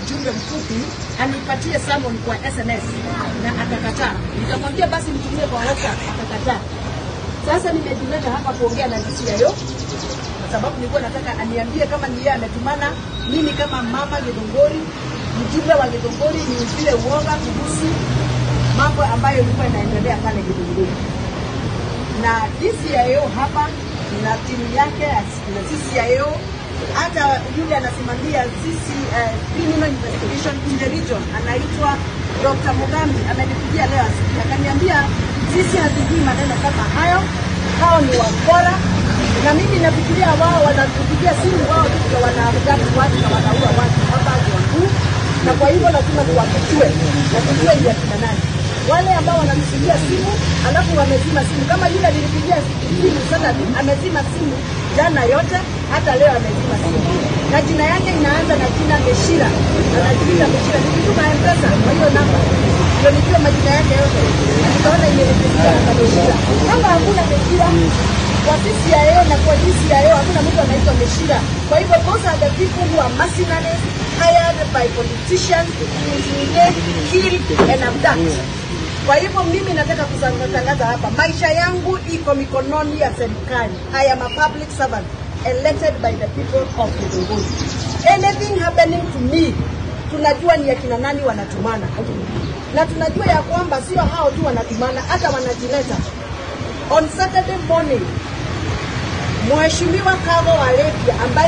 ujumbe mfupi anipatie summon kwa SMS na atakataa. Nikamwambia basi nitumie kwa WhatsApp, atakataa. Sasa nimejileta hapa kuongea na DCIO kwa sababu nilikuwa nataka aniambie kama ni yeye ametumana mimi kama mama Githunguri, mjumbe wa Githunguri, ni vile uoga kuhusu mambo ambayo ilikuwa inaendelea pale Githunguri. Na DCIO hapa na timu yake na DCIO hata yule anasimamia criminal investigation in the region anaitwa Dr. Mugambi amenipigia leo asubuhi akaniambia sisi hatujui maneno kama hayo, hao ni wakora. Na mimi nafikiria wao wanatupigia simu, wao ndio wanaamgani watu na wanaua watu hapa Githunguri, na kwa hivyo lazima tuwafichue na tujue ni akina nani wale ambao wananipigia simu alafu wamezima simu. Kama yule alinipigia simu sasa amezima simu jana yote, hata leo amezima simu. Na jina yake inaanza na jina Meshira. Anajiita Meshira. Nikituma M-Pesa kwa hiyo namba ndio nijue majina yake yote. Nikaona imenipigia na Meshira. Kama hakuna Meshira kwa DCIO na kwa DCIO hakuna mtu anaitwa Meshira. Kwa hivyo those are the people who are mercenaries hired by politicians to intimidate, kill and abduct. Kwa hivyo mimi nataka kutangaza hapa, maisha yangu iko mikononi ya serikali. I am a public servant elected by the people of Githunguri. Anything happening to me, tunajua ni akina nani wanatumana. Na tunajua ya kwamba sio hao tu wanatumana, hata wanajileta. On Saturday morning, Mheshimiwa Kago Walepia ambaye